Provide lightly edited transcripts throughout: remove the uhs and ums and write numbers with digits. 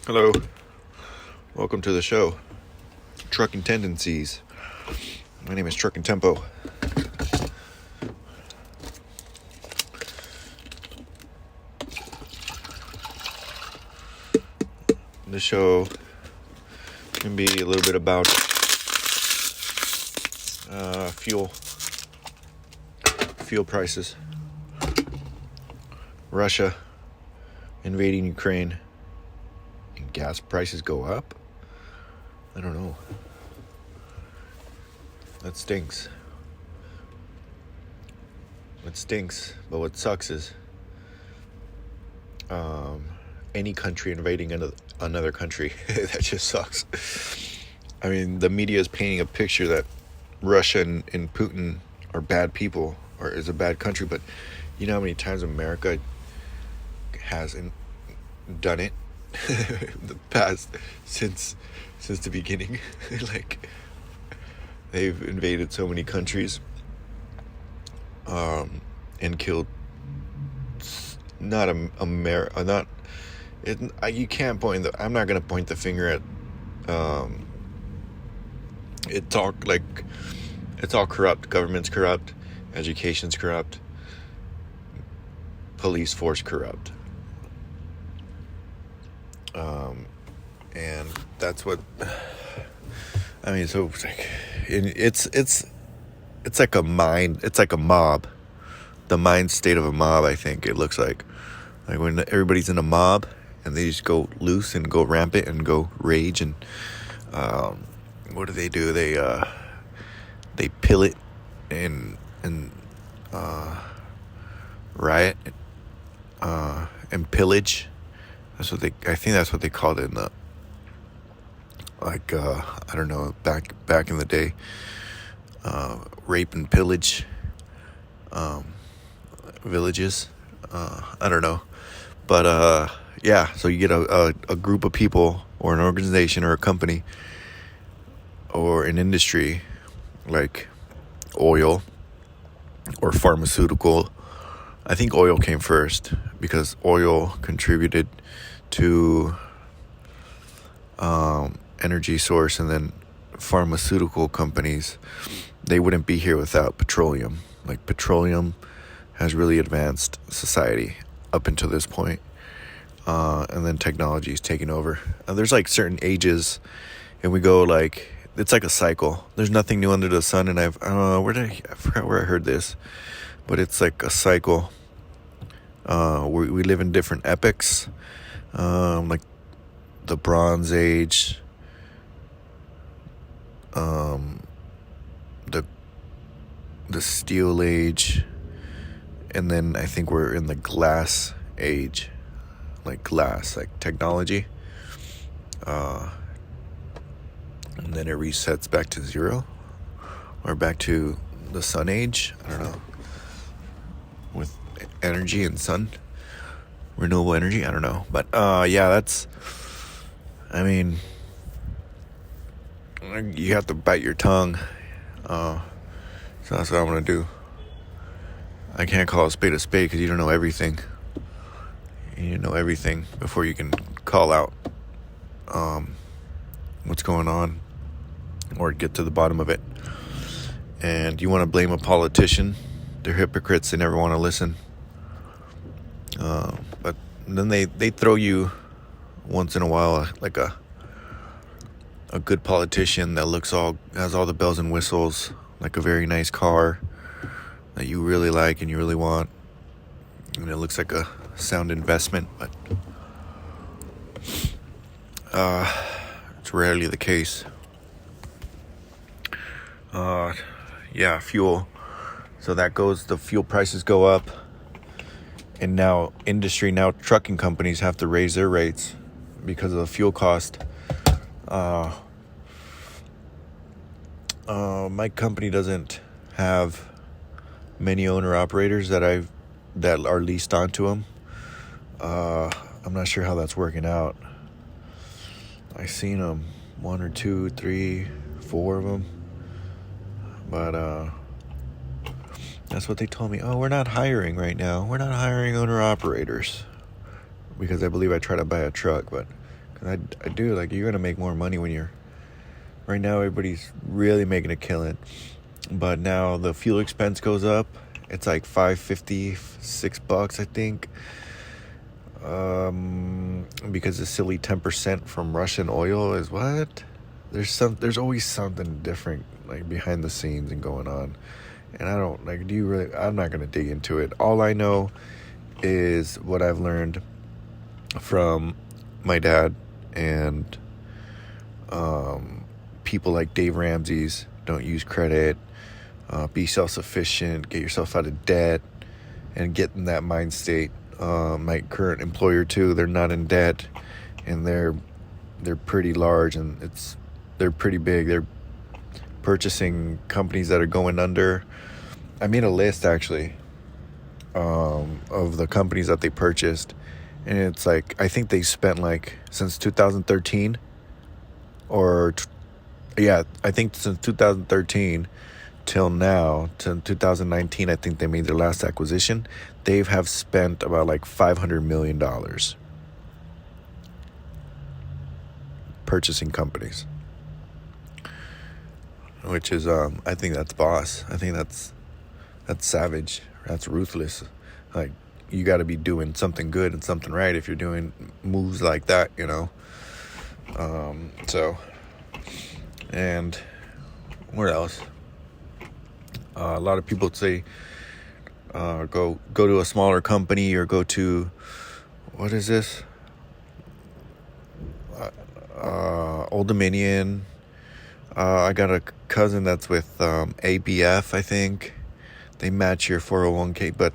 Hello, welcome to the show, Trucking Tendencies. My name is Trucking Tempo. The show can be a little bit about fuel prices, Russia invading Ukraine, and gas prices go up. I don't know. That stinks. But what sucks is any country invading another country. That just sucks. I mean, the media is painting a picture that Russia and Putin are bad people or is a bad country, but you know how many times America hasn't done it the past since the beginning. Like, they've invaded so many countries and killed you can't point I'm not going to point the finger at it's all corrupt. Government's corrupt, education's corrupt, police force corrupt. And that's what I mean. So it's like a mob, the mind state of a mob. I think it looks like when everybody's in a mob and they just go loose and go rampant and go rage and what do? They pill it and riot and pillage. I think that's what they called it in the I don't know, back in the day. Rape and pillage villages. I don't know, but yeah. So you get a group of people or an organization or a company or an industry like oil or pharmaceutical. I think oil came first because oil contributed to energy source, and then pharmaceutical companies, they wouldn't be here without petroleum. Like, petroleum has really advanced society up until this point, and then technology is taking over. There's like certain ages, and we go like, it's like a cycle. There's nothing new under the sun, and I don't know I forgot where I heard this, but it's like a cycle. We live in different epochs, like the Bronze Age, the Steel Age, and then I think we're in the Glass Age, like glass, like technology, and then it resets back to zero, or back to the Sun Age. I don't know, with energy and sun, renewable energy. I don't know, but yeah, I mean, you have to bite your tongue. So that's what I'm gonna do. I can't call a spade because you don't know everything. You need to know everything before you can call out what's going on or get to the bottom of it. And you want to blame a politician? They're hypocrites. They never want to listen. But then they throw you once in a while like a good politician that has all the bells and whistles, like a very nice car that you really like and you really want, and it looks like a sound investment, but it's rarely the case. Yeah, fuel. So the fuel prices go up, and now trucking companies have to raise their rates because of the fuel cost. My company doesn't have many owner-operators that are leased onto them. I'm not sure how that's working out. I've seen them, 1 or 2, 3, 4 of them, but that's what they told me. Oh, we're not hiring right now. We're not hiring owner-operators, because I believe I tried to buy a truck, but I do. Like, you're gonna make more money when you're. Right now, everybody's really making a killing, but now the fuel expense goes up. It's like $5.50, $6, I think. Because the silly 10% from Russian oil is what? There's always something different, like, behind the scenes and going on. And I don't, like, I'm not gonna dig into it. All I know is what I've learned from my dad and people like Dave Ramsey's. Don't use credit. Be self-sufficient. Get yourself out of debt, and get in that mind state. My current employer too. They're not in debt, and they're pretty large, and they're pretty big. They're purchasing companies that are going under. I made a list actually of the companies that they purchased, and it's like, I think they spent, like, since 2013 I think since 2013 till now, till 2019, I think they made their last acquisition. They have spent about like $500 million purchasing companies, which is, I think that's boss. I think that's savage. That's ruthless. Like, you got to be doing something good and something right if you're doing moves like that, you know. And what else? A lot of people say go to a smaller company, or go to, what is this? Old Dominion. I got a cousin that's with ABF, I think. They match your 401k, but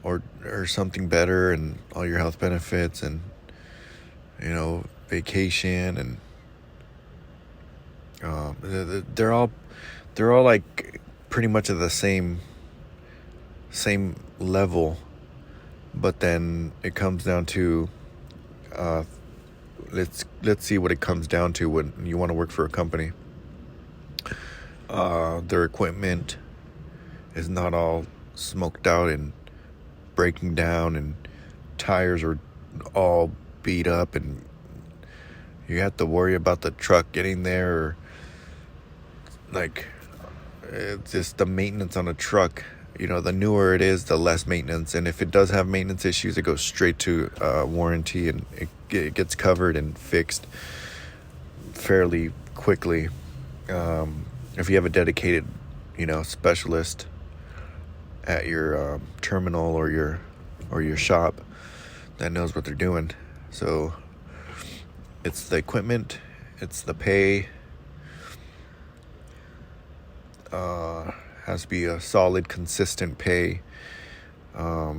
or something better, and all your health benefits, and, you know, vacation, and they're all like pretty much at the same level, but then it comes down to let's see what it comes down to when you want to work for a company. Their equipment is not all smoked out and breaking down, and tires are all beat up, and you have to worry about the truck getting there, or, like, it's just the maintenance on a truck. You know, the newer it is, the less maintenance, and if it does have maintenance issues, it goes straight to warranty, and it gets covered and fixed fairly quickly. If you have a dedicated, you know, specialist at your terminal or your shop that knows what they're doing. So it's the equipment, it's the pay. Has to be a solid, consistent pay. A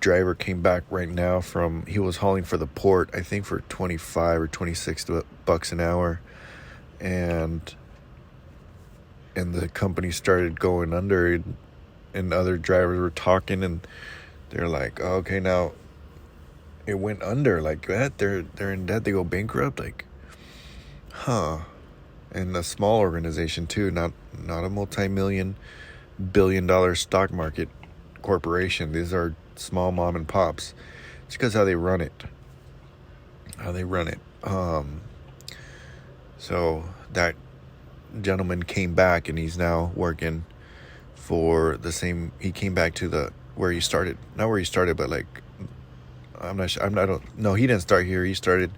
driver came back right now he was hauling for the port, I think for 25 or 26 bucks an hour, and the company started going under, and other drivers were talking, and they're like, oh, okay, now it went under like that. They're in debt. They go bankrupt. Like, huh? And a small organization too, not a multi-million, billion-dollar stock market corporation. These are small mom and pops. It's because how they run it. So that gentleman came back, and he's now working for the same. He came back to where he started. Not where he started, but, like, I'm not sure. No, he didn't start here. He started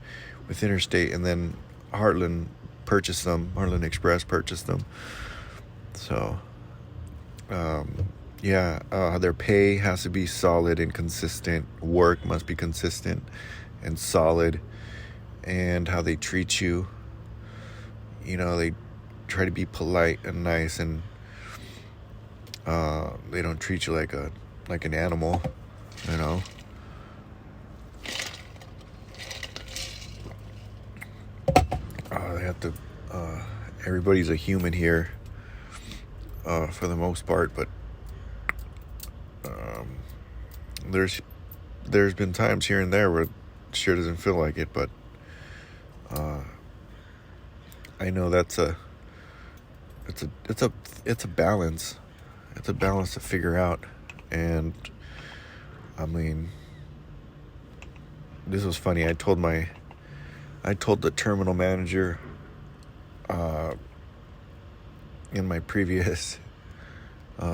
with Interstate, and then Heartland Express purchased them. So, their pay has to be solid and consistent. Work must be consistent and solid. And how they treat you, you know, they try to be polite and nice, and they don't treat you like an animal, you know. They have to. Everybody's a human here, for the most part, but there's been times here and there where it sure doesn't feel like it, but I know it's a balance. It's a balance to figure out, and I mean, this was funny. I told the terminal manager in my previous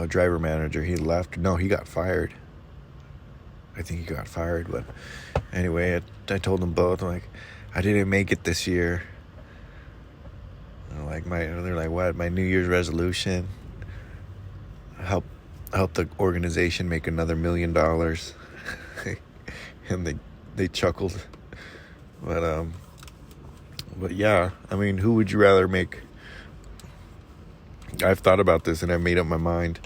driver manager. He left. No, he got fired. I think he got fired. But anyway, I told them both, like, I didn't make it this year. They're like, what? My New Year's resolution? Help the organization make another $1 million. And they chuckled. But yeah, I mean, who would you rather make? I've thought about this and I've made up my mind.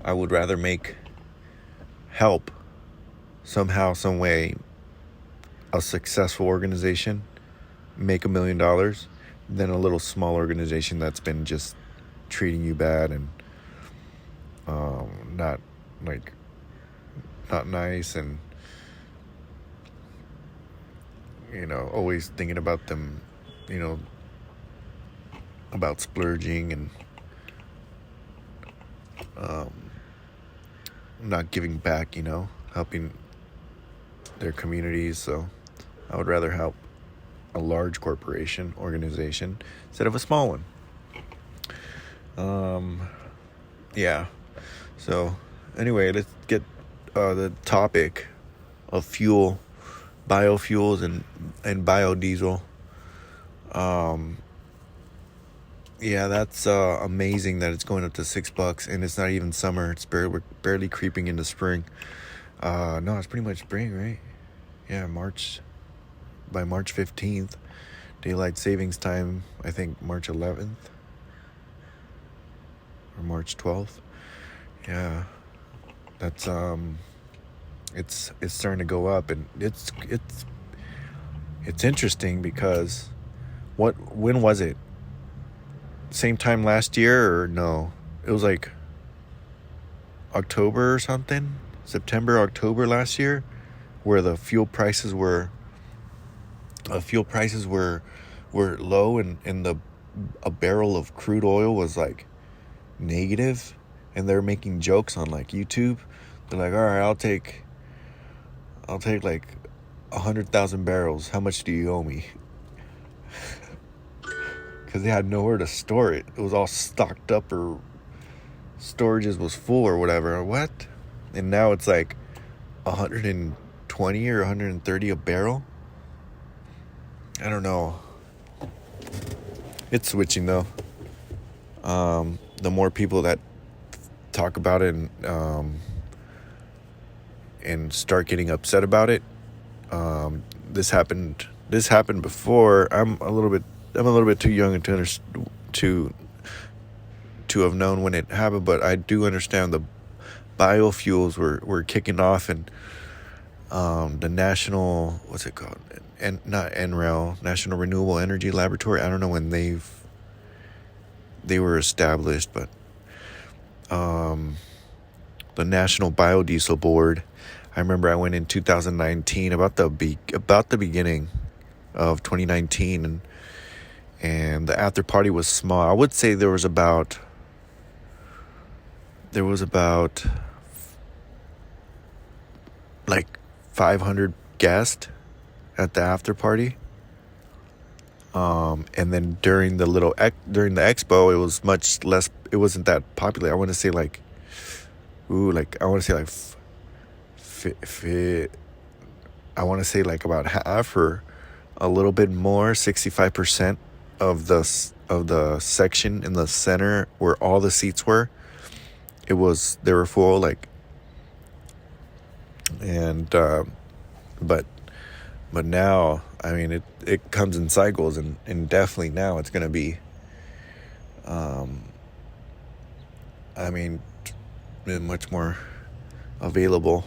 I would rather help somehow, some way, a successful organization make $1 million than a little small organization that's been just treating you bad and not nice, and always thinking about them, about splurging and not giving back, helping their communities. So I would rather help a large organization instead of a small one. Yeah. So anyway, let's get the topic of fuel, biofuels and biodiesel. Yeah, that's amazing that it's going up to $6, and it's not even summer. We're barely creeping into spring. No, it's pretty much spring, right? Yeah, by March 15th, daylight savings time, I think March 11th or March 12th. Yeah, that's it's starting to go up, and it's interesting because when was it? Same time last year, or no? It was like October or something, September, October last year, where the fuel prices were low, and a barrel of crude oil was like negative, and they're making jokes on like YouTube. They're like, all right, I'll take like 100,000 barrels. How much do you owe me? Because they had nowhere to store it. It was all stocked up, or storages was full or whatever. What? And now it's like 120 or 130 a barrel. I don't know. It's switching though. The more people that talk about it and start getting upset about it. This happened before. I'm a little bit too young to have known when it happened, but I do understand the biofuels were kicking off, and the national, what's it called? And not NREL, National Renewable Energy Laboratory. I don't know when they were established, but the National Biodiesel Board. I remember I went in 2019, about the beginning of 2019, and the after party was small. I would say there was about like 500 guests at the after party. And then during the expo, it was much less. It wasn't that popular. I want to say like about half, or a little bit more, 65% of the section in the center where all the seats were. They were full, like, and but now, I mean, it comes in cycles, and definitely now it's gonna be much more available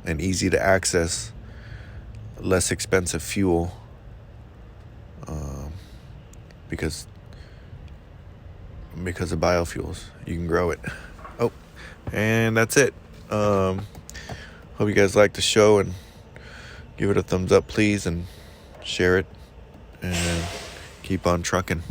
and easy to access, less expensive fuel, because of biofuels. You can grow it. Oh, and that's it. Hope you guys like the show, and give it a thumbs up, please, and share it, and keep on trucking.